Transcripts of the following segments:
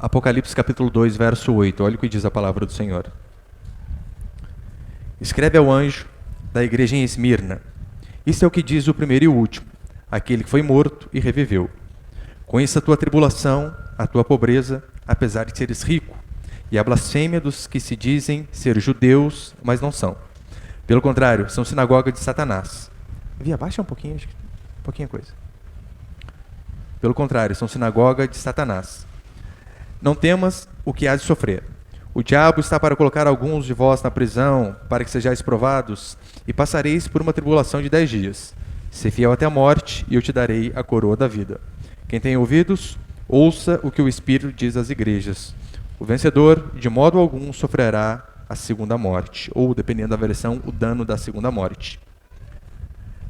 Apocalipse capítulo 2, verso 8. Olha o que diz a palavra do Senhor. Escreve ao anjo da igreja em Esmirna. Isso é o que diz o primeiro e o último, aquele que foi morto e reviveu. Conheça a tua tribulação, a tua pobreza, apesar de seres rico, e a blasfêmia dos que se dizem ser judeus, mas não são. Pelo contrário, são sinagoga de Satanás. Abaixa um pouquinho, acho que pouquinha coisa. Pelo contrário, são sinagoga de Satanás. Não temas o que hás de sofrer. O diabo está para colocar alguns de vós na prisão, para que sejais provados, e passareis por uma tribulação de 10 dias. Sê fiel até a morte, e eu te darei a coroa da vida. Quem tem ouvidos, ouça o que o Espírito diz às igrejas. O vencedor, de modo algum, sofrerá a segunda morte, ou, dependendo da versão, o dano da segunda morte.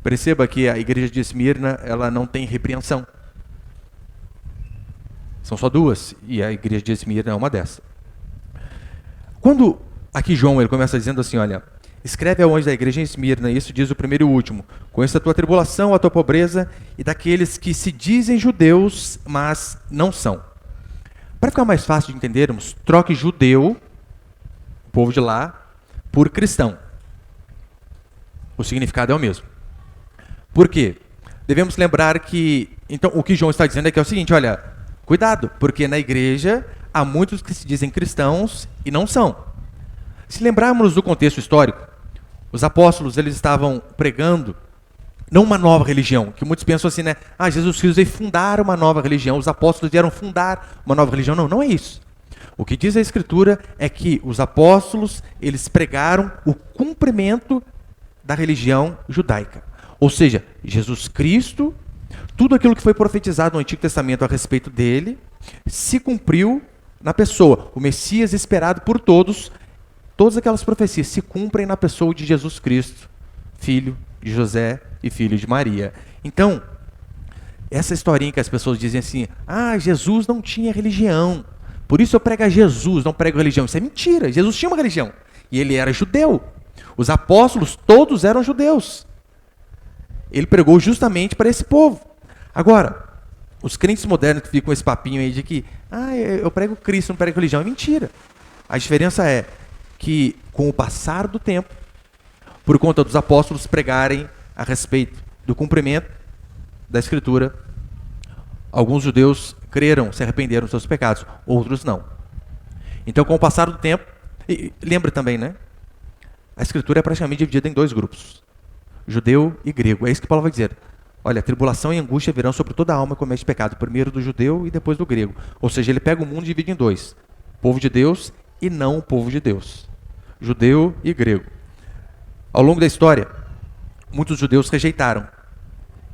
Perceba que a igreja de Esmirna, ela não tem repreensão. São só duas, e a igreja de Esmirna é uma dessas. Quando aqui João ele começa dizendo assim, olha, escreve ao anjo da igreja em Esmirna, isso diz o primeiro e o último, conheça a tua tribulação, a tua pobreza, e daqueles que se dizem judeus, mas não são. Para ficar mais fácil de entendermos, troque judeu, o povo de lá, por cristão. O significado é o mesmo. Por quê? Devemos lembrar que, então, o que João está dizendo é que é o seguinte, olha, cuidado, porque na igreja há muitos que se dizem cristãos e não são. Se lembrarmos do contexto histórico, os apóstolos eles estavam pregando não uma nova religião, que muitos pensam assim, né? Ah, Jesus Cristo veio fundar uma nova religião, os apóstolos vieram fundar uma nova religião. Não, não é isso. O que diz a Escritura é que os apóstolos, eles pregaram o cumprimento da religião judaica. Ou seja, Jesus Cristo, tudo aquilo que foi profetizado no Antigo Testamento a respeito dele, se cumpriu na pessoa. O Messias esperado por todos, todas aquelas profecias se cumprem na pessoa de Jesus Cristo, filho de José e filho de Maria. Então, essa historinha que as pessoas dizem assim, ah, Jesus não tinha religião, por isso eu prego a Jesus, não prego religião. Isso é mentira, Jesus tinha uma religião, e ele era judeu. Os apóstolos todos eram judeus. Ele pregou justamente para esse povo. Agora, os crentes modernos que ficam com esse papinho aí de que eu prego Cristo, não prego religião, é mentira. A diferença é que, com o passar do tempo, por conta dos apóstolos pregarem a respeito do cumprimento da Escritura, alguns judeus creram, se arrependeram dos seus pecados, outros não. Então, com o passar do tempo, e lembra também, né? A Escritura é praticamente dividida em dois grupos, judeu e grego. É isso que Paulo vai dizer. Olha, tribulação e angústia virão sobre toda a alma que comete pecado, primeiro do judeu e depois do grego. Ou seja, ele pega o mundo e divide em dois, povo de Deus e não o povo de Deus, judeu e grego. Ao longo da história, muitos judeus rejeitaram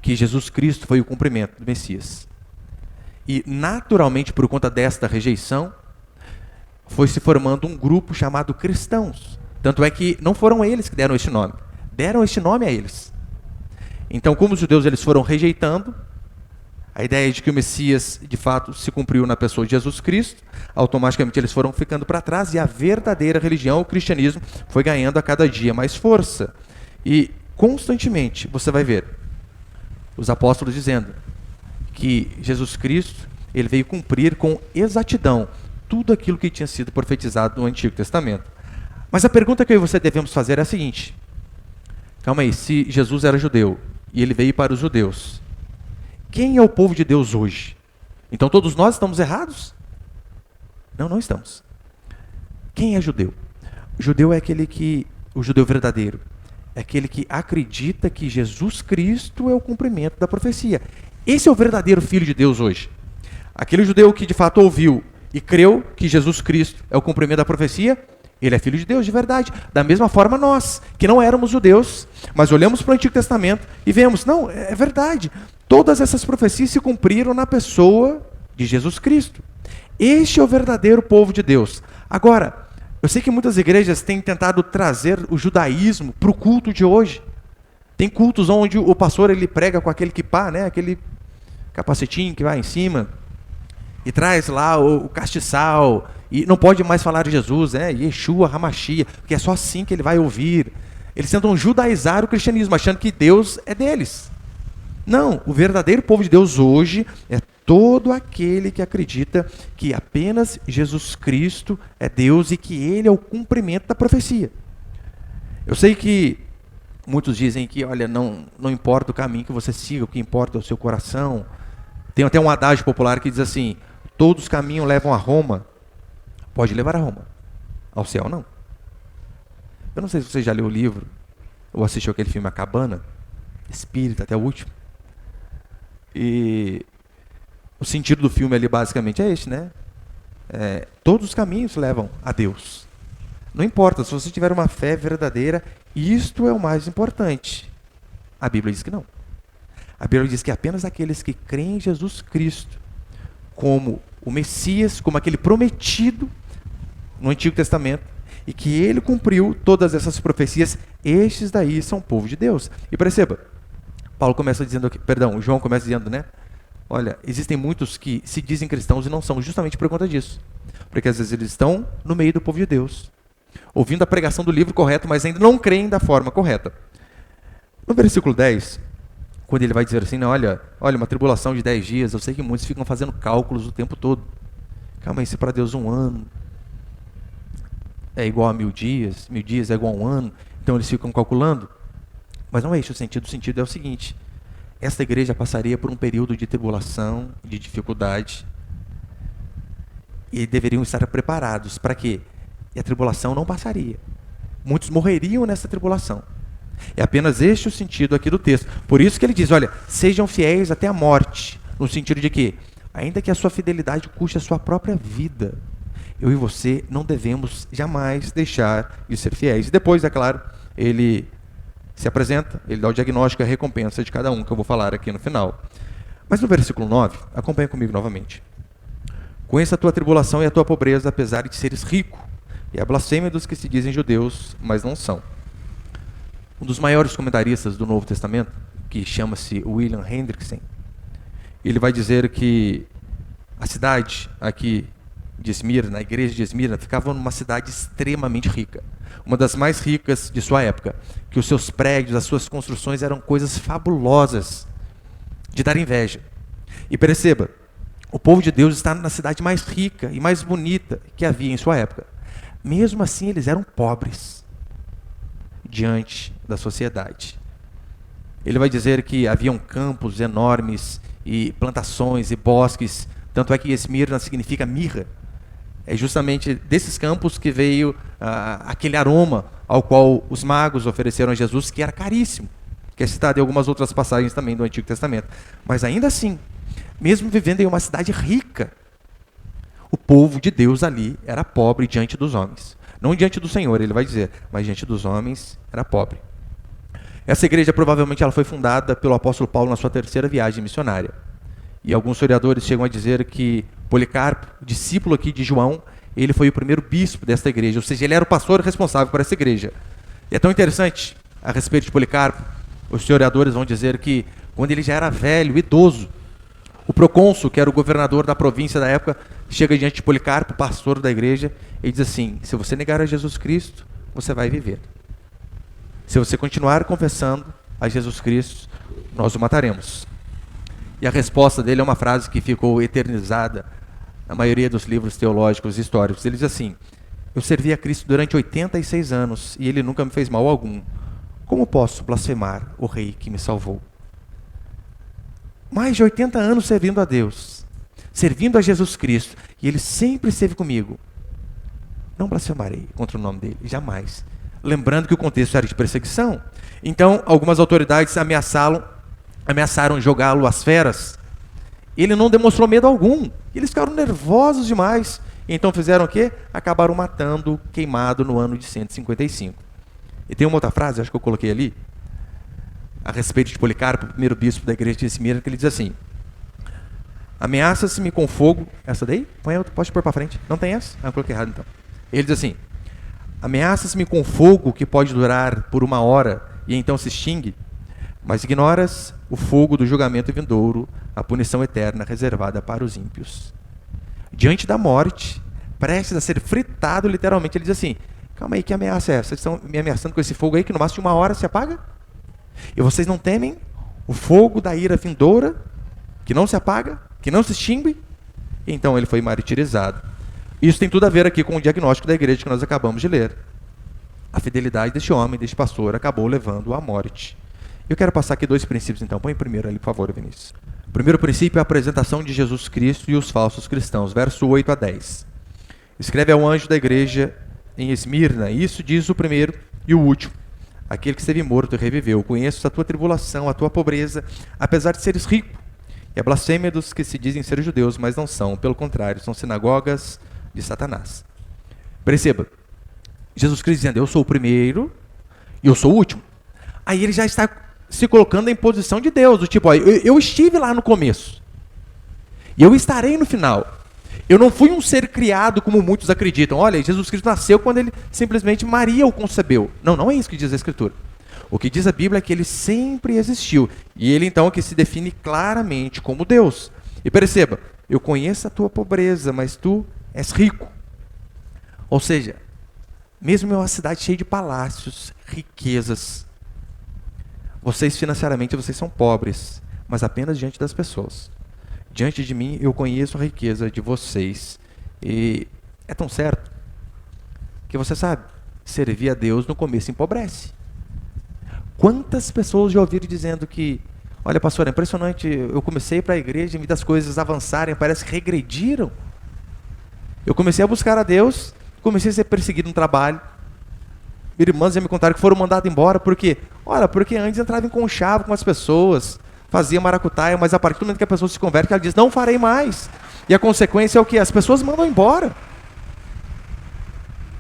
que Jesus Cristo foi o cumprimento do Messias. E, naturalmente, por conta desta rejeição, foi se formando um grupo chamado cristãos. Tanto é que não foram eles que deram este nome. Deram este nome a eles. Então, como os judeus eles foram rejeitando a ideia de que o Messias, de fato, se cumpriu na pessoa de Jesus Cristo, automaticamente eles foram ficando para trás e a verdadeira religião, o cristianismo, foi ganhando a cada dia mais força. E, constantemente, você vai ver os apóstolos dizendo que Jesus Cristo ele veio cumprir com exatidão tudo aquilo que tinha sido profetizado no Antigo Testamento. Mas a pergunta que eu e você devemos fazer é a seguinte: calma aí, se Jesus era judeu e ele veio para os judeus, quem é o povo de Deus hoje? Então todos nós estamos errados? Não, não estamos. Quem é judeu? O judeu é o judeu verdadeiro, é aquele que acredita que Jesus Cristo é o cumprimento da profecia. Esse é o verdadeiro filho de Deus hoje. Aquele judeu que de fato ouviu e creu que Jesus Cristo é o cumprimento da profecia, ele é filho de Deus de verdade. Da mesma forma nós, que não éramos judeus, mas olhamos para o Antigo Testamento e vemos, não, é verdade. Todas essas profecias se cumpriram na pessoa de Jesus Cristo. Este é o verdadeiro povo de Deus. Agora, eu sei que muitas igrejas têm tentado trazer o judaísmo para o culto de hoje. Tem cultos onde o pastor ele prega com aquele kippá, né? Aquele capacetinho que vai em cima, e traz lá o castiçal, e não pode mais falar de Jesus, né? Yeshua, Hamashia, porque é só assim que ele vai ouvir. Eles tentam judaizar o cristianismo, achando que Deus é deles. Não, o verdadeiro povo de Deus hoje é todo aquele que acredita que apenas Jesus Cristo é Deus e que Ele é o cumprimento da profecia. Eu sei que muitos dizem que, olha, não importa o caminho que você siga, o que importa é o seu coração. Tem até um adágio popular que diz assim: todos os caminhos levam a Roma. Pode levar a Roma, ao céu não. Eu não sei se você já leu o livro ou assistiu aquele filme A Cabana, Espírita até o último. E o sentido do filme ali basicamente é esse, né? Todos os caminhos levam a Deus. Não importa, se você tiver uma fé verdadeira, isto é o mais importante. A Bíblia diz que não. A Bíblia diz que apenas aqueles que creem em Jesus Cristo como o Messias, como aquele prometido no Antigo Testamento, e que ele cumpriu todas essas profecias, estes daí são o povo de Deus. E perceba, João começa dizendo, né? Olha, existem muitos que se dizem cristãos e não são, justamente por conta disso. Porque às vezes eles estão no meio do povo de Deus, ouvindo a pregação do livro correto, mas ainda não creem da forma correta. No versículo 10, quando ele vai dizer assim, não, olha, uma tribulação de 10 dias, eu sei que muitos ficam fazendo cálculos o tempo todo. Calma aí, se para Deus um ano é igual a 1000 dias, 1000 dias é igual a um ano, então eles ficam calculando. Mas não é esse o sentido é o seguinte: esta igreja passaria por um período de tribulação, de dificuldade, e deveriam estar preparados para quê? E a tribulação não passaria. Muitos morreriam nessa tribulação. É apenas este o sentido aqui do texto. Por isso que ele diz, olha, sejam fiéis até a morte, no sentido de que, ainda que a sua fidelidade custe a sua própria vida, eu e você não devemos jamais deixar de ser fiéis. E depois, é claro, ele se apresenta, ele dá o diagnóstico e a recompensa de cada um, que eu vou falar aqui no final. Mas no versículo 9, acompanha comigo novamente. Conheça a tua tribulação e a tua pobreza, apesar de seres rico, e a blasfêmia dos que se dizem judeus, mas não são. Um dos maiores comentaristas do Novo Testamento, que chama-se William Hendrickson, ele vai dizer que a cidade aqui de Esmirna, a igreja de Esmirna, ficava numa cidade extremamente rica, uma das mais ricas de sua época, que os seus prédios, as suas construções eram coisas fabulosas, de dar inveja. E perceba, o povo de Deus está na cidade mais rica e mais bonita que havia em sua época. Mesmo assim, eles eram pobres diante da sociedade. Ele vai dizer que haviam campos enormes e plantações e bosques, tanto é que Esmirna significa mirra. É justamente desses campos que veio aquele aroma ao qual os magos ofereceram a Jesus, que era caríssimo, que é citado em algumas outras passagens também do Antigo Testamento. Mas ainda assim, mesmo vivendo em uma cidade rica, o povo de Deus ali era pobre diante dos homens. Não diante do Senhor, ele vai dizer, mas diante dos homens era pobre. Essa igreja provavelmente ela foi fundada pelo apóstolo Paulo na sua 3ª viagem missionária. E alguns historiadores chegam a dizer que Policarpo, discípulo aqui de João, ele foi o primeiro bispo desta igreja, ou seja, ele era o pastor responsável por essa igreja. E é tão interessante a respeito de Policarpo, os historiadores vão dizer que quando ele já era velho, idoso, o procônsul, que era o governador da província da época, chega diante de Policarpo, pastor da igreja, e diz assim, se você negar a Jesus Cristo, você vai viver. Se você continuar confessando a Jesus Cristo, nós o mataremos. E a resposta dele é uma frase que ficou eternizada na maioria dos livros teológicos e históricos. Ele diz assim, eu servi a Cristo durante 86 anos e ele nunca me fez mal algum. Como posso blasfemar o rei que me salvou? Mais de 80 anos servindo a Deus, servindo a Jesus Cristo, e ele sempre esteve comigo. Não blasfemarei contra o nome dele, jamais. Lembrando que o contexto era de perseguição. Então, algumas autoridades ameaçaram jogá-lo às feras. Ele não demonstrou medo algum. Eles ficaram nervosos demais. Então fizeram o quê? Acabaram matando, queimado no ano de 155. E tem uma outra frase, acho que eu coloquei ali, a respeito de Policarpo, o primeiro bispo da igreja de Esmirna, que ele diz assim, ameaça-se-me com fogo, essa daí? Pode pôr para frente, não tem essa? Eu coloquei errado então. Ele diz assim, ameaças-me com fogo que pode durar por 1 hora e então se extingue, mas ignoras o fogo do julgamento vindouro, a punição eterna reservada para os ímpios. Diante da morte, prestes a ser fritado literalmente, ele diz assim, calma aí, que ameaça é essa? Vocês estão me ameaçando com esse fogo aí que no máximo de 1 hora se apaga? E vocês não temem o fogo da ira vindoura, que não se apaga? que não se extingue, então ele foi martirizado. Isso tem tudo a ver aqui com o diagnóstico da igreja que nós acabamos de ler. A fidelidade deste homem, deste pastor, acabou levando à morte. Eu quero passar aqui 2 princípios, então. Põe primeiro ali, por favor, Vinícius. O primeiro princípio é a apresentação de Jesus Cristo e os falsos cristãos. Verso 8 a 10. Escreve ao anjo da igreja em Esmirna. Isso diz o primeiro e o último. Aquele que esteve morto e reviveu. Conheço a tua tribulação, a tua pobreza, apesar de seres rico. E a blasfêmia dos que se dizem ser judeus, mas não são. Pelo contrário, são sinagogas de Satanás. Perceba. Jesus Cristo dizendo, eu sou o primeiro e eu sou o último. Aí ele já está se colocando em posição de Deus, do tipo, ó, eu estive lá no começo e eu estarei no final. Eu não fui um ser criado como muitos acreditam. Olha, Jesus Cristo nasceu quando ele simplesmente Maria o concebeu. Não, não é isso que diz a Escritura. O que diz a Bíblia é que ele sempre existiu. E ele então é que se define claramente como Deus. E perceba, eu conheço a tua pobreza, mas tu és rico. Ou seja, mesmo em uma cidade cheia de palácios, riquezas, vocês financeiramente vocês são pobres, mas apenas diante das pessoas. Diante de mim eu conheço a riqueza de vocês. E é tão certo que você sabe, servir a Deus no começo empobrece. Quantas pessoas já ouviram dizendo que, olha pastor, é impressionante, eu comecei para a igreja, em vez das coisas avançarem, parece que regrediram. Eu comecei a buscar a Deus, comecei a ser perseguido no trabalho. Irmãs já me contaram que foram mandados embora, por quê? Olha, porque antes entrava em conchavo com as pessoas, fazia maracutaia, mas a partir do momento que a pessoa se converte, ela diz, não farei mais. E a consequência é o quê? As pessoas mandam embora.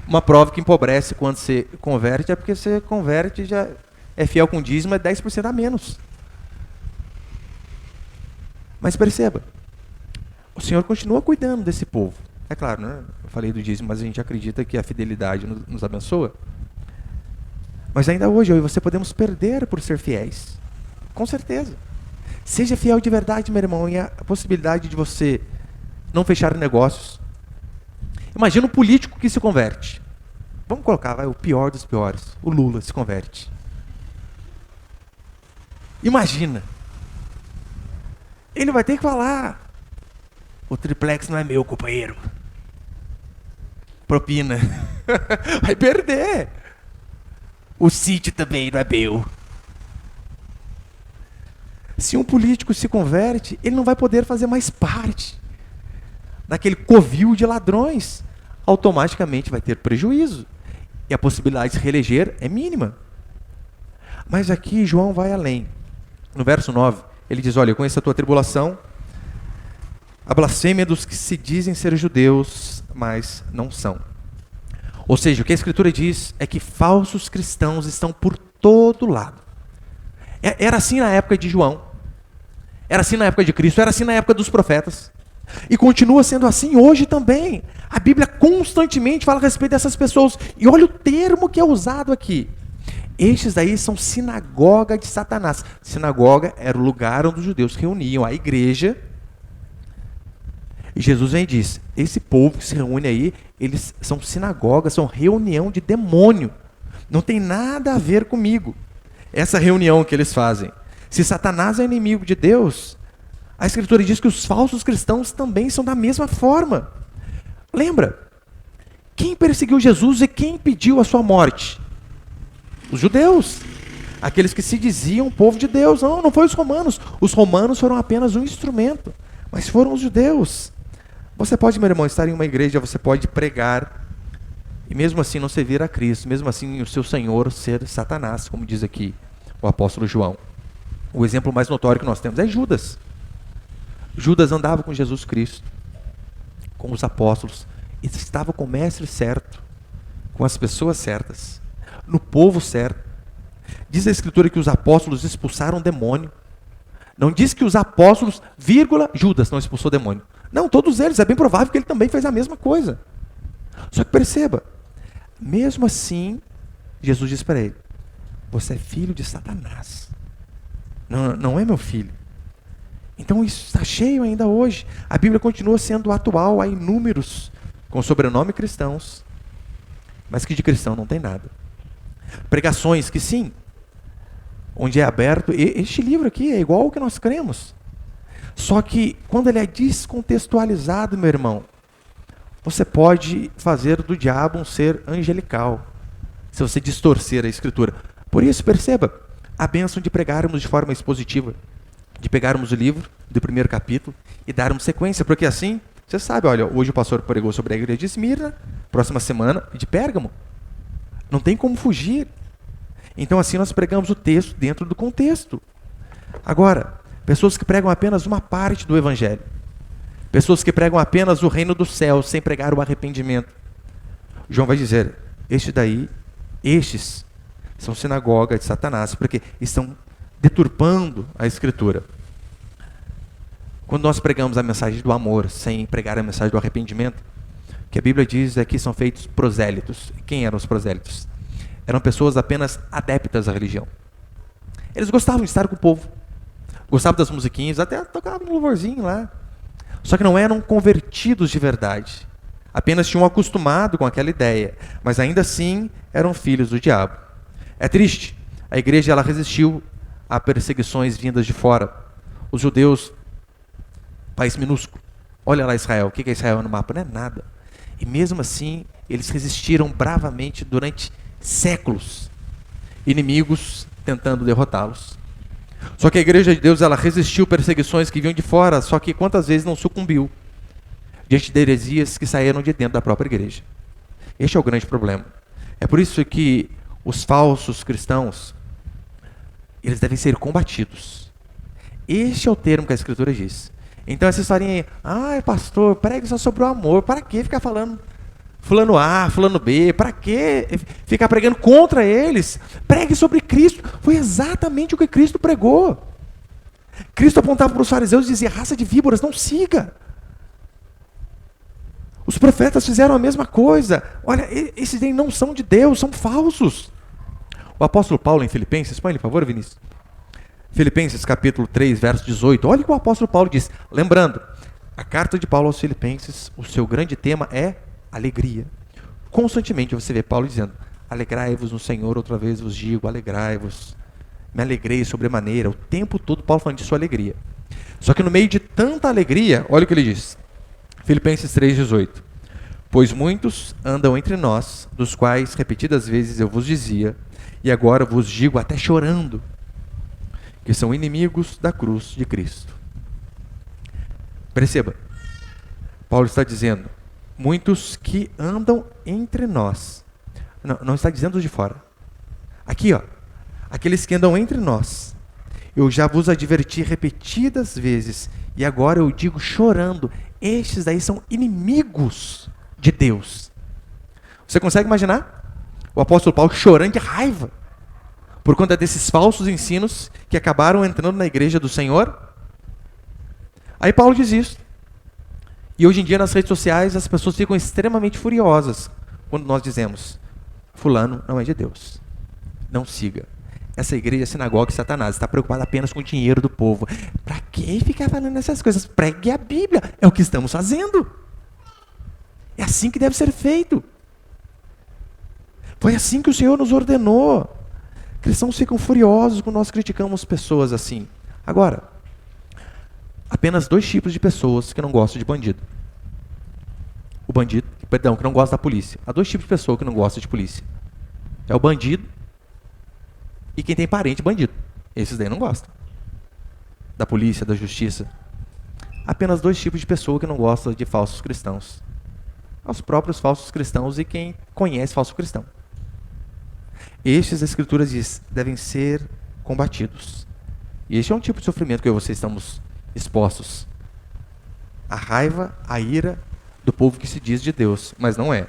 Uma prova que empobrece quando você converte é porque você converte, já é fiel com dízimo, é 10% a menos. Mas perceba, o Senhor continua cuidando desse povo. É claro, né? Eu falei do dízimo, mas a gente acredita que a fidelidade nos abençoa. Mas ainda hoje, eu e você podemos perder por ser fiéis. Com certeza. Seja fiel de verdade, meu irmão, e a possibilidade de você não fechar negócios. Imagina um político que se converte. Vamos colocar, vai, o pior dos piores. O Lula se converte. Imagina. Ele vai ter que falar, o triplex não é meu, companheiro. Propina. Vai perder. O sítio também não é meu. Se um político se converte, ele não vai poder fazer mais parte daquele covil de ladrões. Automaticamente vai ter prejuízo. E a possibilidade de se reeleger é mínima. Mas aqui João vai além. No verso 9, ele diz, olha, eu conheço a tua tribulação, a blasfêmia dos que se dizem ser judeus, mas não são. Ou seja, o que a Escritura diz é que falsos cristãos estão por todo lado. Era assim na época de João, era assim na época de Cristo, era assim na época dos profetas. E continua sendo assim hoje também. A Bíblia constantemente fala a respeito dessas pessoas. E olha o termo que é usado aqui. Estes daí são sinagoga de Satanás. Sinagoga era o lugar onde os judeus reuniam, a igreja. E Jesus vem e diz, esse povo que se reúne aí, eles são sinagogas, são reunião de demônio. Não tem nada a ver comigo. Essa reunião que eles fazem. Se Satanás é inimigo de Deus, a Escritura diz que os falsos cristãos também são da mesma forma. Lembra? Quem perseguiu Jesus e quem pediu a sua morte? Os judeus. Aqueles que se diziam povo de Deus. Não, não foi os romanos. Os romanos foram apenas um instrumento. Mas foram os judeus. Você pode, meu irmão, estar em uma igreja, você pode pregar, e mesmo assim não servir a Cristo, mesmo assim o seu Senhor ser Satanás, como diz aqui o apóstolo João. O exemplo mais notório que nós temos é Judas. Judas andava com Jesus Cristo, com os apóstolos, e estava com o mestre certo, com as pessoas certas, no povo certo. Diz a Escritura que os apóstolos expulsaram o demônio. Não diz que os apóstolos, Judas não expulsou o demônio. Não, todos eles, é bem provável que ele também fez a mesma coisa. Só que perceba, mesmo assim, Jesus diz para ele, você é filho de Satanás. Não é meu filho. Então isso está cheio ainda hoje. A Bíblia continua sendo atual, há inúmeros com sobrenome cristãos, mas que de cristão não tem nada. Pregações que sim, onde é aberto, este livro aqui é igual ao que nós cremos. Só que quando ele é descontextualizado, meu irmão, você pode fazer do diabo um ser angelical, se você distorcer a Escritura. Por isso, perceba, a bênção de pregarmos de forma expositiva, de pegarmos o livro do primeiro capítulo e darmos sequência, porque assim, você sabe, olha, hoje o pastor pregou sobre a igreja de Esmirna, próxima semana de Pérgamo. Não tem como fugir. Então assim nós pregamos o texto dentro do contexto. Agora, pessoas que pregam apenas uma parte do evangelho, pessoas que pregam apenas o reino dos céus sem pregar o arrependimento. João vai dizer, estes são sinagoga de Satanás, porque estão deturpando a Escritura. Quando nós pregamos a mensagem do amor sem pregar a mensagem do arrependimento, o que a Bíblia diz é que são feitos prosélitos. Quem eram os prosélitos? Eram pessoas apenas adeptas à religião. Eles gostavam de estar com o povo, gostavam das musiquinhas, até tocavam um louvorzinho lá. Só que não eram convertidos de verdade. Apenas tinham acostumado com aquela ideia, mas ainda assim eram filhos do diabo. É triste. A igreja ela resistiu a perseguições vindas de fora. Os judeus, país minúsculo. Olha lá Israel. O que é Israel no mapa? Não é nada. E mesmo assim, eles resistiram bravamente durante séculos. Inimigos tentando derrotá-los. Só que a igreja de Deus ela resistiu perseguições que vinham de fora, só que quantas vezes não sucumbiu diante de heresias que saíram de dentro da própria igreja. Este é o grande problema. É por isso que os falsos cristãos, eles devem ser combatidos. Este é o termo que a Escritura diz. Então essa historinha aí, pastor, pregue só sobre o amor, para que ficar falando fulano A, fulano B, para que ficar pregando contra eles? Pregue sobre Cristo. Foi exatamente o que Cristo pregou. Cristo apontava para os fariseus e dizia, raça de víboras, não siga. Os profetas fizeram a mesma coisa. Olha, esses aí não são de Deus, são falsos. O apóstolo Paulo em Filipenses, põe ele, por favor, Vinícius. Filipenses capítulo 3, verso 18. Olha o que o apóstolo Paulo diz. Lembrando, a carta de Paulo aos Filipenses, o seu grande tema é alegria. Constantemente você vê Paulo dizendo, alegrai-vos no Senhor, outra vez vos digo, alegrai-vos. Me alegrei sobremaneira. O tempo todo Paulo falando de sua alegria. Só que no meio de tanta alegria, olha o que ele diz. Filipenses 3,18. Pois muitos andam entre nós, dos quais repetidas vezes eu vos dizia, e agora vos digo até chorando, que são inimigos da cruz de Cristo. Perceba, Paulo está dizendo, muitos que andam entre nós. Não está dizendo de fora. Aqui, ó, aqueles que andam entre nós. Eu já vos adverti repetidas vezes, e agora eu digo chorando, estes daí são inimigos de Deus. Você consegue imaginar? O apóstolo Paulo chorando de raiva por conta desses falsos ensinos que acabaram entrando na igreja do Senhor. Aí Paulo diz isso. E hoje em dia nas redes sociais as pessoas ficam extremamente furiosas quando nós dizemos, fulano não é de Deus. Não siga. Essa igreja é sinagoga de Satanás, está preocupada apenas com o dinheiro do povo. Para que ficar falando essas coisas? Pregue a Bíblia. É o que estamos fazendo. É assim que deve ser feito. Foi assim que o Senhor nos ordenou. Cristãos ficam furiosos quando nós criticamos pessoas assim. Agora, apenas 2 tipos de pessoas que não gostam de bandido. Que não gosta da polícia. Há 2 tipos de pessoas que não gostam de polícia. É o bandido e quem tem parente bandido. Esses daí não gostam da polícia, da justiça. Apenas 2 tipos de pessoa que não gostam de falsos cristãos. Os próprios falsos cristãos e quem conhece falso cristão. Estes, a Escritura diz, devem ser combatidos. E este é um tipo de sofrimento que eu e você estamos expostos. A raiva, a ira do povo que se diz de Deus, mas não é.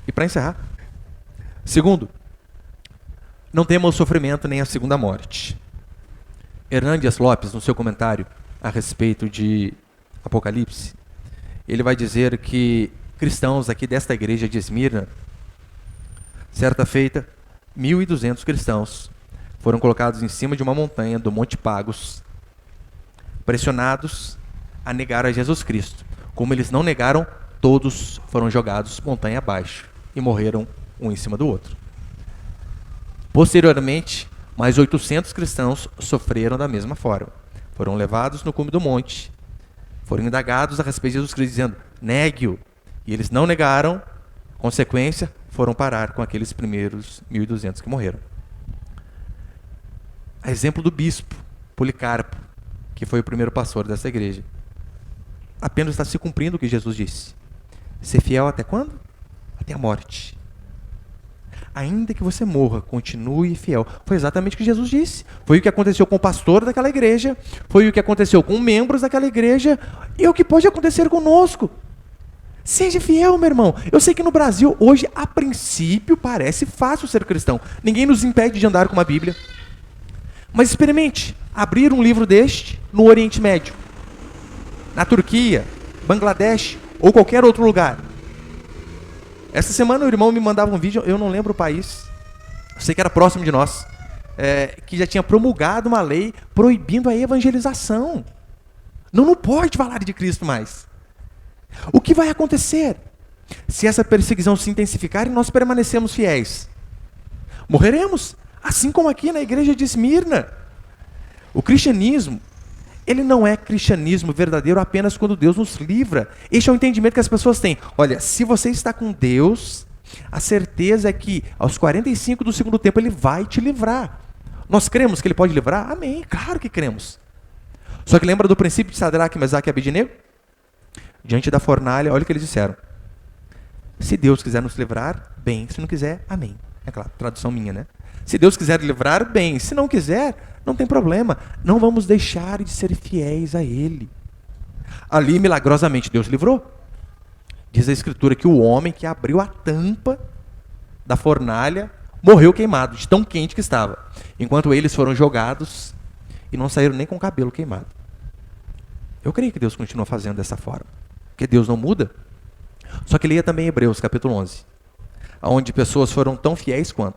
E para encerrar, segundo, não tema o sofrimento nem a segunda morte. Hernandes Lopes, no seu comentário a respeito de Apocalipse, ele vai dizer que cristãos aqui desta igreja de Esmirna, certa feita, 1.200 cristãos foram colocados em cima de uma montanha do Monte Pagos, pressionados a negar a Jesus Cristo. Como eles não negaram, todos foram jogados montanha abaixo e morreram um em cima do outro. Posteriormente, mais 800 cristãos sofreram da mesma forma. Foram levados no cume do monte foram indagados a respeito de Jesus Cristo, dizendo, negue-o. E eles não negaram, consequência, foram parar com aqueles primeiros 1.200 que morreram. A exemplo do bispo Policarpo, que foi o primeiro pastor dessa igreja. Apenas está se cumprindo o que Jesus disse. Ser fiel até quando? Até a morte. Ainda que você morra, continue fiel. Foi exatamente o que Jesus disse. Foi o que aconteceu com o pastor daquela igreja, foi o que aconteceu com membros daquela igreja, e o que pode acontecer conosco. Seja fiel, meu irmão. Eu sei que no Brasil, hoje, a princípio, parece fácil ser cristão. Ninguém nos impede de andar com uma Bíblia. Mas experimente abrir um livro deste no Oriente Médio, na Turquia, Bangladesh ou qualquer outro lugar. Essa semana o irmão me mandava um vídeo, eu não lembro o país, eu sei que era próximo de nós, que já tinha promulgado uma lei proibindo a evangelização. Não pode falar de Cristo mais. O que vai acontecer se essa perseguição se intensificar e nós permanecemos fiéis? Morreremos, assim como aqui na igreja de Esmirna. O cristianismo, ele não é cristianismo verdadeiro apenas quando Deus nos livra. Este é o entendimento que as pessoas têm. Olha, se você está com Deus, a certeza é que aos 45 do segundo tempo Ele vai te livrar. Nós cremos que Ele pode livrar? Amém, claro que cremos. Só que lembra do princípio de Sadraque, Mesaque e Abednego? Diante da fornalha, olha o que eles disseram. Se Deus quiser nos livrar, bem. Se não quiser, amém. É claro, tradução minha, né? Se Deus quiser livrar, bem. Se não quiser, não tem problema. Não vamos deixar de ser fiéis a Ele. Ali, milagrosamente, Deus livrou. Diz a Escritura que o homem que abriu a tampa da fornalha morreu queimado, de tão quente que estava. Enquanto eles foram jogados e não saíram nem com o cabelo queimado. Eu creio que Deus continua fazendo dessa forma. Porque Deus não muda. Só que leia também Hebreus, capítulo 11. Onde pessoas foram tão fiéis quanto,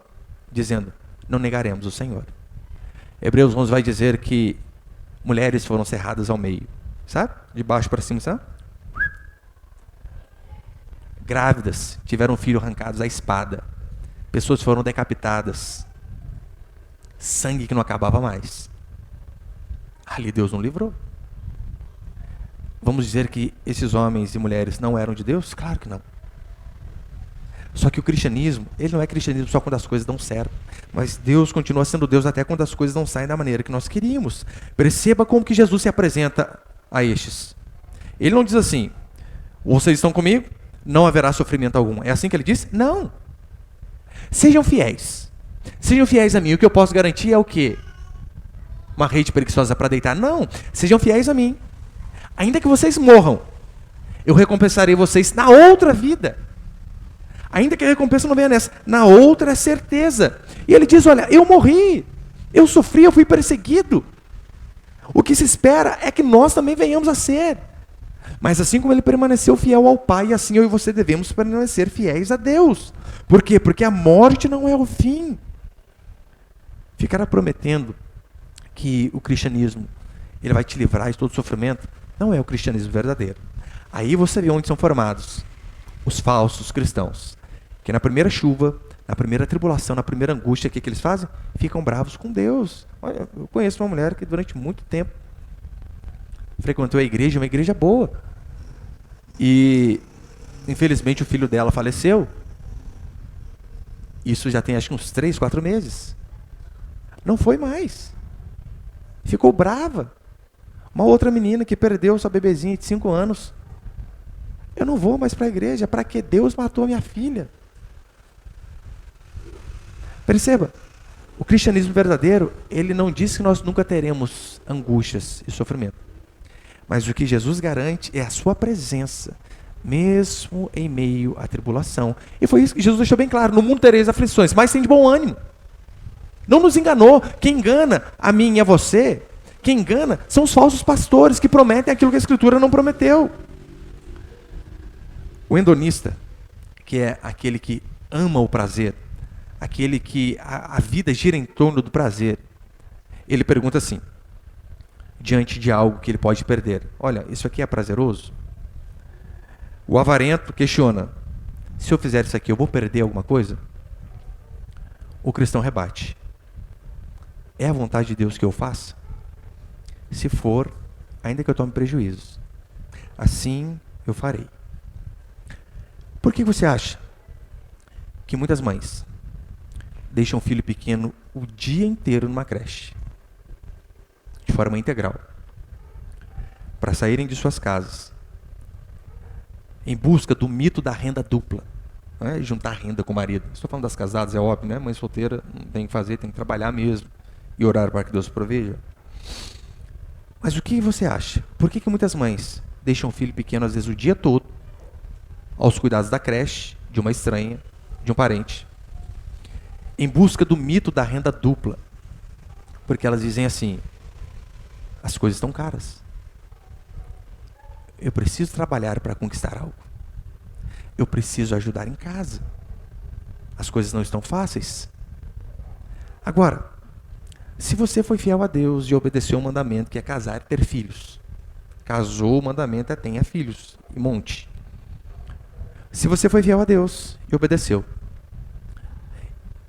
dizendo, não negaremos o Senhor. Hebreus 11 vai dizer que mulheres foram cerradas ao meio. Sabe? De baixo para cima, sabe? Grávidas tiveram filhos arrancados à espada. Pessoas foram decapitadas. Sangue que não acabava mais. Ali Deus não livrou. Vamos dizer que esses homens e mulheres não eram de Deus? Claro que não. Só que o cristianismo, ele não é cristianismo só quando as coisas dão certo. Mas Deus continua sendo Deus até quando as coisas não saem da maneira que nós queríamos. Perceba como que Jesus se apresenta a estes. Ele não diz assim, vocês estão comigo? Não haverá sofrimento algum. É assim que ele diz? Não. Sejam fiéis. Sejam fiéis a mim. O que eu posso garantir é o quê? Uma rede preguiçosa para deitar? Não. Sejam fiéis a mim. Ainda que vocês morram, eu recompensarei vocês na outra vida. Ainda que a recompensa não venha nessa, na outra é certeza. E ele diz, olha, eu morri, eu sofri, eu fui perseguido. O que se espera é que nós também venhamos a ser. Mas assim como ele permaneceu fiel ao Pai, assim eu e você devemos permanecer fiéis a Deus. Por quê? Porque a morte não é o fim. Ficar prometendo que o cristianismo ele vai te livrar de todo sofrimento, não é o cristianismo verdadeiro. Aí você vê onde são formados os falsos cristãos. Que na primeira chuva, na primeira tribulação, na primeira angústia, o que eles fazem? Ficam bravos com Deus. Olha, eu conheço uma mulher que durante muito tempo frequentou a igreja, uma igreja boa. E, infelizmente, o filho dela faleceu. Isso já tem acho que uns 3, 4 meses. Não foi mais. Ficou brava. Uma outra menina que perdeu sua bebezinha de 5 anos. Eu não vou mais para a igreja, para que Deus matou minha filha. Perceba, o cristianismo verdadeiro, ele não diz que nós nunca teremos angústias e sofrimento. Mas o que Jesus garante é a sua presença, mesmo em meio à tribulação. E foi isso que Jesus deixou bem claro, no mundo tereis aflições, mas tem de bom ânimo. Não nos enganou. Quem engana a mim e a você, quem engana são os falsos pastores que prometem aquilo que a Escritura não prometeu. O hedonista, que é aquele que ama o prazer, aquele que a vida gira em torno do prazer, ele pergunta assim, diante de algo que ele pode perder, olha, isso aqui é prazeroso? O avarento questiona, se eu fizer isso aqui, eu vou perder alguma coisa? O cristão rebate, é a vontade de Deus que eu faça? Se for, ainda que eu tome prejuízos, assim eu farei. Por que você acha que muitas mães deixam o filho pequeno o dia inteiro numa creche, de forma integral, para saírem de suas casas, em busca do mito da renda dupla, não é juntar renda com o marido? Estou falando das casadas, é óbvio, né? Mãe solteira não tem que fazer, tem que trabalhar mesmo e orar para que Deus proveja. Mas o que você acha? Por que muitas mães deixam o filho pequeno, às vezes, o dia todo, aos cuidados da creche, de uma estranha, de um parente, em busca do mito da renda dupla? Porque elas dizem assim: as coisas estão caras. Eu preciso trabalhar para conquistar algo. Eu preciso ajudar em casa. As coisas não estão fáceis. Agora, se você foi fiel a Deus e obedeceu o mandamento, que é casar e ter filhos. Casou, o mandamento é tenha filhos, e monte. Se você foi fiel a Deus e obedeceu,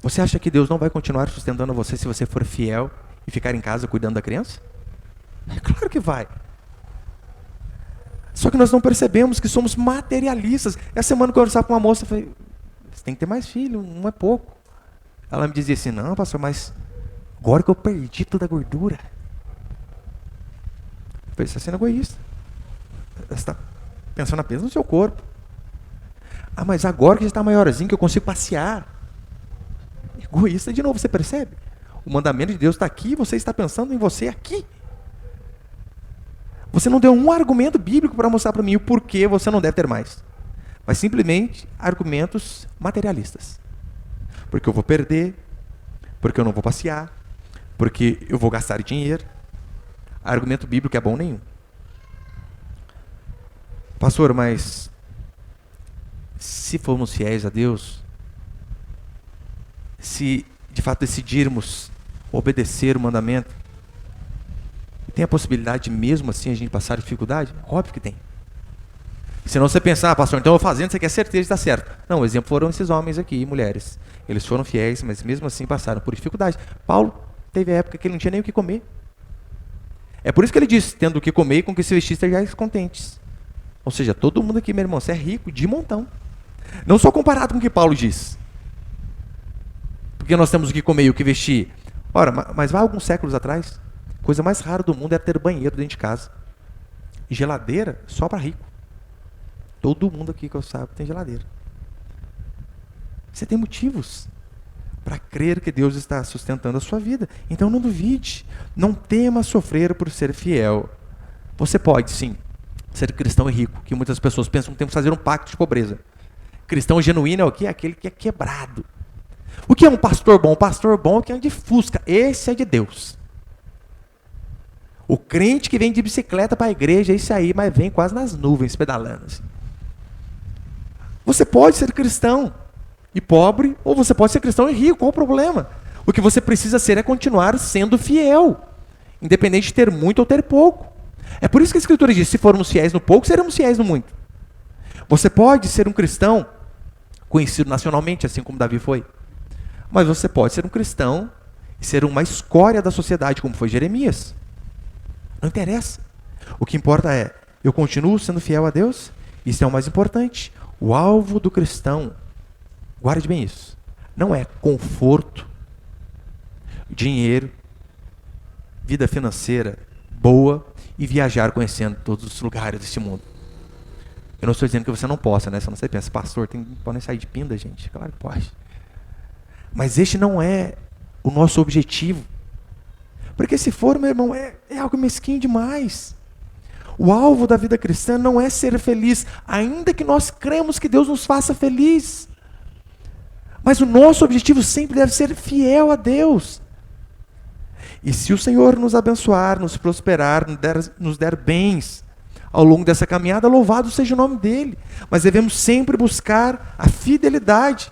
você acha que Deus não vai continuar sustentando você se você for fiel e ficar em casa cuidando da criança? É claro que vai. Só que nós não percebemos que somos materialistas. Essa semana que eu conversava com uma moça, eu falei: você tem que ter mais filho, não é pouco. Ela me dizia assim: não, pastor, mas agora que eu perdi toda a gordura. Eu falei: você está sendo egoísta. Você está pensando apenas no seu corpo. Ah, mas agora que já está maiorzinho, que eu consigo passear. Egoísta de novo, você percebe? O mandamento de Deus está aqui e você está pensando em você aqui. Você não deu um argumento bíblico para mostrar para mim o porquê você não deve ter mais. Mas simplesmente argumentos materialistas. Porque eu vou perder, porque eu não vou passear, porque eu vou gastar dinheiro. Argumento bíblico é bom nenhum. Pastor, mas se formos fiéis a Deus, se de fato decidirmos obedecer o mandamento, tem a possibilidade mesmo assim a gente passar dificuldade? Óbvio que tem. Senão você pensar: ah, pastor, então eu fazendo, você quer certeza de estar certo. Não, o exemplo foram esses homens aqui e mulheres. Eles foram fiéis, mas mesmo assim passaram por dificuldade. Paulo teve a época que ele não tinha nem o que comer. É por isso que ele disse: tendo o que comer e com que se vestir, sejais contentes. Ou seja, todo mundo aqui, meu irmão, você é rico de montão. Não só comparado com o que Paulo diz. Porque nós temos o que comer e o que vestir. Ora, mas vai alguns séculos atrás, a coisa mais rara do mundo era ter banheiro dentro de casa. E geladeira só para rico. Todo mundo aqui que eu saiba tem geladeira. Você tem motivos para crer que Deus está sustentando a sua vida. Então não duvide. Não tema sofrer por ser fiel. Você pode, sim, ser cristão e rico, que muitas pessoas pensam que temos que fazer um pacto de pobreza. Cristão genuíno é o quê? Aquele que é quebrado. O que é um pastor bom? O pastor bom é quem é de Fusca. Esse é de Deus. O crente que vem de bicicleta para a igreja, é isso aí, mas vem quase nas nuvens, pedalando. Assim. Você pode ser cristão e pobre, ou você pode ser cristão e rico, qual o problema? O que você precisa ser é continuar sendo fiel, independente de ter muito ou ter pouco. É por isso que a Escritura diz: se formos fiéis no pouco, seremos fiéis no muito. Você pode ser um cristão conhecido nacionalmente, assim como Davi foi. Mas você pode ser um cristão e ser uma escória da sociedade, como foi Jeremias. Não interessa. O que importa é: eu continuo sendo fiel a Deus? Isso é o mais importante. O alvo do cristão, guarde bem isso, não é conforto, dinheiro, vida financeira boa e viajar conhecendo todos os lugares deste mundo. Eu não estou dizendo que você não possa, né? Senão você pensa: pastor, podem sair de pinda, gente? Claro que pode. Mas este não é o nosso objetivo. Porque se for, meu irmão, é algo mesquinho demais. O alvo da vida cristã não é ser feliz, ainda que nós cremos que Deus nos faça feliz. Mas o nosso objetivo sempre deve ser fiel a Deus. E se o Senhor nos abençoar, nos prosperar, nos der bens ao longo dessa caminhada, louvado seja o nome dEle. Mas devemos sempre buscar a fidelidade.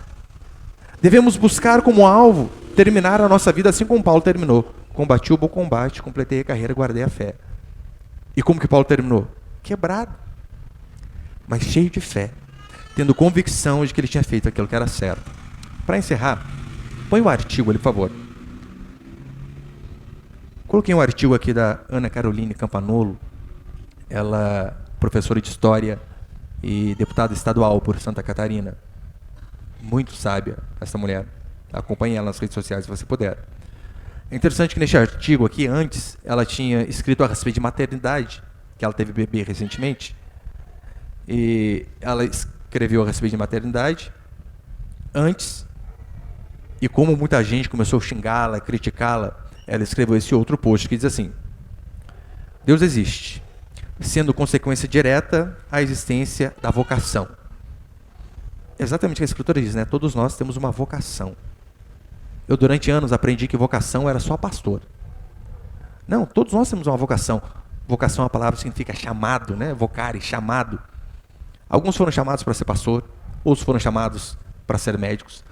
Devemos buscar como alvo terminar a nossa vida assim como Paulo terminou. Combati o bom combate, completei a carreira, guardei a fé. E como que Paulo terminou? Quebrado, mas cheio de fé, tendo convicção de que ele tinha feito aquilo que era certo. Para encerrar, põe o artigo ali, por favor. Coloquei um artigo aqui da Ana Caroline Campanolo. Ela professora de história e deputada estadual por Santa Catarina. Muito sábia essa mulher. Acompanhe ela nas redes sociais se você puder. É interessante que neste artigo aqui, antes, ela tinha escrito a respeito de maternidade, que ela teve bebê recentemente, e ela escreveu a respeito de maternidade antes, e como muita gente começou a xingá-la, criticá-la, ela escreveu esse outro post que diz assim: Deus existe, sendo consequência direta à existência da vocação. Exatamente o que a Escritura diz, né? Todos nós temos uma vocação. Eu, durante anos, aprendi que vocação era só pastor. Não, todos nós temos uma vocação. Vocação é uma palavra que significa chamado, né? Vocare, chamado. Alguns foram chamados para ser pastor, outros foram chamados para ser médicos.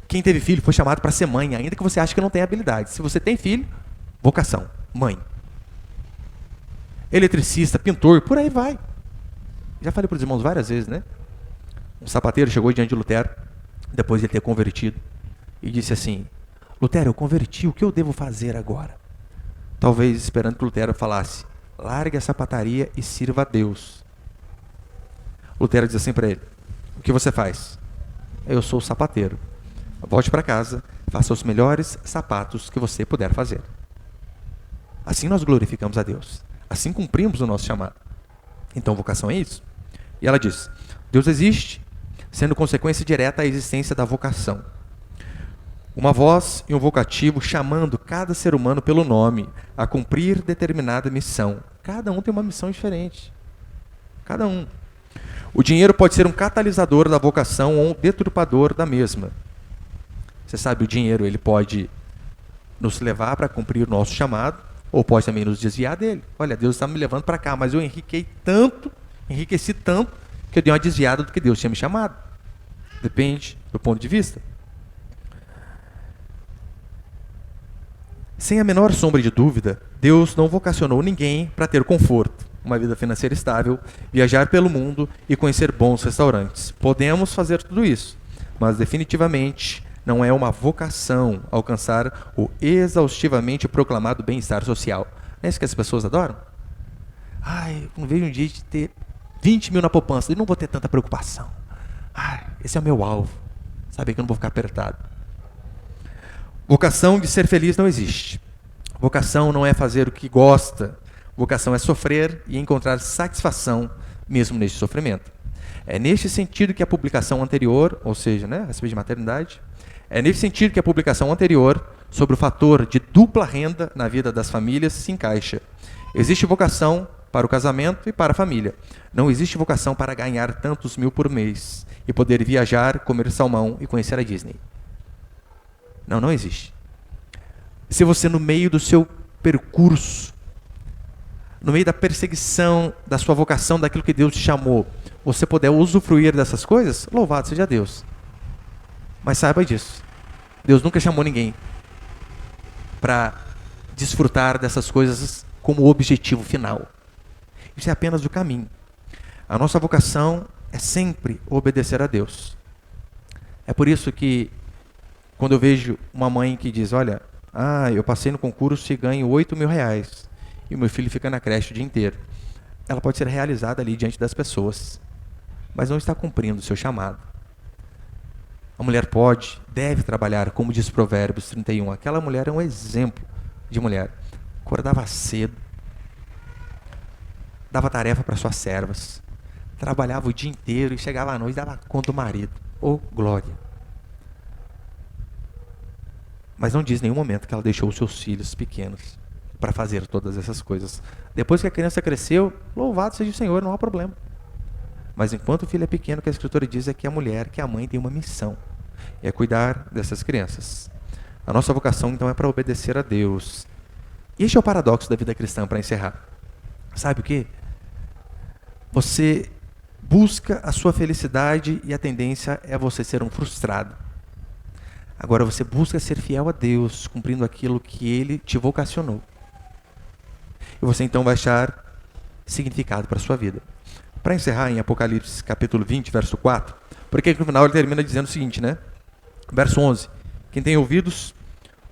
Quem teve filho foi chamado para ser mãe, ainda que você ache que não tem habilidade. Se você tem filho, vocação, mãe. Eletricista, pintor, por aí vai. Já falei para os irmãos várias vezes, né? Um sapateiro chegou diante de Lutero, depois de ele ter convertido, e disse assim: Lutero, eu converti, o que eu devo fazer agora? Talvez esperando que Lutero falasse: largue a sapataria e sirva a Deus. Lutero diz assim para ele: o que você faz? Eu sou o sapateiro. Volte para casa, faça os melhores sapatos que você puder fazer. Assim nós glorificamos a Deus. Assim cumprimos o nosso chamado. Então, vocação é isso. E ela diz: Deus existe, sendo consequência direta à existência da vocação. Uma voz e um vocativo chamando cada ser humano pelo nome a cumprir determinada missão. Cada um tem uma missão diferente. Cada um. O dinheiro pode ser um catalisador da vocação ou um deturpador da mesma. Você sabe, o dinheiro ele pode nos levar para cumprir o nosso chamado, ou pode também nos desviar dele. Olha, Deus está me levando para cá, mas eu enriqueci tanto, que eu dei uma desviada do que Deus tinha me chamado. Depende do ponto de vista. Sem a menor sombra de dúvida, Deus não vocacionou ninguém para ter conforto, uma vida financeira estável, viajar pelo mundo e conhecer bons restaurantes. Podemos fazer tudo isso, mas definitivamente não é uma vocação alcançar o exaustivamente proclamado bem-estar social. Não é isso que as pessoas adoram? Ai, não vejo um dia de ter 20 mil na poupança, e não vou ter tanta preocupação. Ai, esse é o meu alvo. Saber que eu não vou ficar apertado. Vocação de ser feliz não existe. Vocação não é fazer o que gosta. Vocação é sofrer e encontrar satisfação mesmo neste sofrimento. É neste sentido que a publicação anterior, ou seja, a respeito de maternidade, é nesse sentido que a publicação anterior sobre o fator de dupla renda na vida das famílias se encaixa. Existe vocação para o casamento e para a família. Não existe vocação para ganhar tantos mil por mês e poder viajar, comer salmão e conhecer a Disney. Não existe. Se você, no meio do seu percurso, no meio da perseguição da sua vocação, daquilo que Deus te chamou, você puder usufruir dessas coisas, louvado seja Deus. Mas saiba disso. Deus nunca chamou ninguém para desfrutar dessas coisas como objetivo final. Isso é apenas o caminho. A nossa vocação é sempre obedecer a Deus. É por isso que, quando eu vejo uma mãe que diz: olha, eu passei no concurso e ganho 8 mil reais, e o meu filho fica na creche o dia inteiro. Ela pode ser realizada ali diante das pessoas, mas não está cumprindo o seu chamado. A mulher pode, deve trabalhar, como diz Provérbios 31. Aquela mulher é um exemplo de mulher. Acordava cedo, dava tarefa para suas servas, trabalhava o dia inteiro e chegava à noite e dava conta do marido. Oh, glória! Mas não diz em nenhum momento que ela deixou os seus filhos pequenos para fazer todas essas coisas. Depois que a criança cresceu, louvado seja o Senhor, não há problema. Mas enquanto o filho é pequeno, o que a Escritura diz é que a mulher, que a mãe tem uma missão. É cuidar dessas crianças. A nossa vocação, então, é para obedecer a Deus. E este é o paradoxo da vida cristã, para encerrar. Sabe o quê? Você busca a sua felicidade e a tendência é você ser um frustrado. Agora você busca ser fiel a Deus, cumprindo aquilo que Ele te vocacionou. E você então vai achar significado para a sua vida. Para encerrar em Apocalipse capítulo 20, verso 4, porque no final ele termina dizendo o seguinte, Verso 11. Quem tem ouvidos,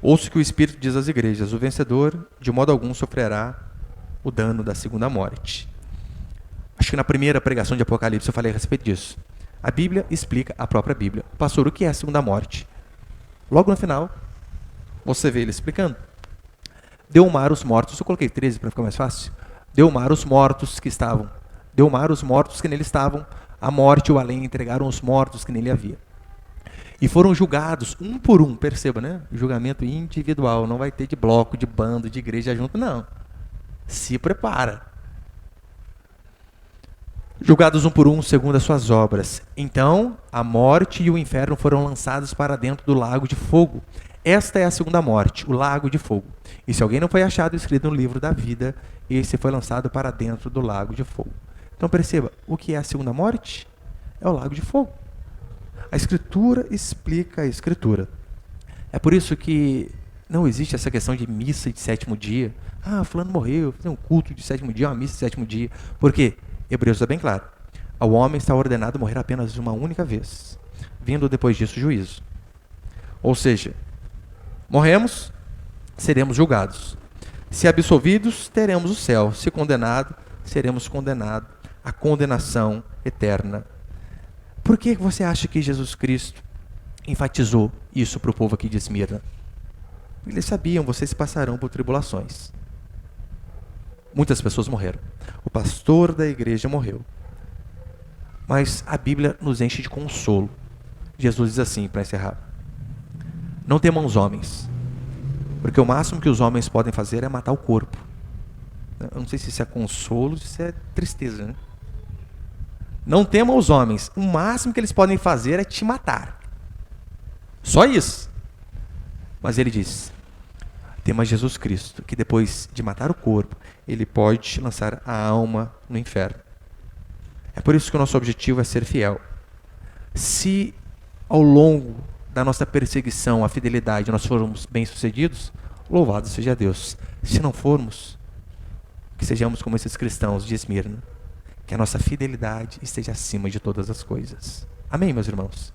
ouça o que o Espírito diz às igrejas. O vencedor, de modo algum, sofrerá o dano da segunda morte. Acho que na primeira pregação de Apocalipse eu falei a respeito disso. A Bíblia explica, a própria Bíblia. Pastor, o que é a segunda morte? Logo no final, você vê ele explicando. Deu mar os mortos, eu coloquei 13 para ficar mais fácil. Deu mar os mortos que estavam. Deu mar os mortos que nele estavam. A morte e o além entregaram os mortos que nele havia. E foram julgados um por um, perceba, né? Julgamento individual, não vai ter de bloco, de bando, de igreja junto, não. Se prepara. Julgados um por um, segundo as suas obras. Então, a morte e o inferno foram lançados para dentro do lago de fogo. Esta é a segunda morte, o lago de fogo. E se alguém não foi achado escrito no livro da vida, esse foi lançado para dentro do lago de fogo. Então perceba, o que é a segunda morte? É o lago de fogo. A Escritura explica a Escritura. É por isso que não existe essa questão de missa de sétimo dia. Ah, fulano morreu, fazer um culto de sétimo dia, uma missa de sétimo dia. Por quê? Hebreus está bem claro. Ao homem está ordenado morrer apenas uma única vez, vindo depois disso o juízo. Ou seja, morremos, seremos julgados. Se absolvidos, teremos o céu. Se condenado, seremos condenados à condenação eterna. Por que você acha que Jesus Cristo enfatizou isso para o povo aqui de Esmirna? Eles sabiam, vocês passarão por tribulações. Muitas pessoas morreram. O pastor da igreja morreu. Mas a Bíblia nos enche de consolo. Jesus diz assim, para encerrar: não temam os homens, porque o máximo que os homens podem fazer é matar o corpo. Eu não sei se isso é consolo, se isso é tristeza, né? Não temam os homens. O máximo que eles podem fazer é te matar. Só isso. Mas ele diz: tema Jesus Cristo, que depois de matar o corpo, ele pode lançar a alma no inferno. É por isso que o nosso objetivo é ser fiel. Se ao longo da nossa perseguição, a fidelidade, nós formos bem-sucedidos, louvado seja Deus. Se não formos, que sejamos como esses cristãos de Esmirna, que a nossa fidelidade esteja acima de todas as coisas. Amém, meus irmãos?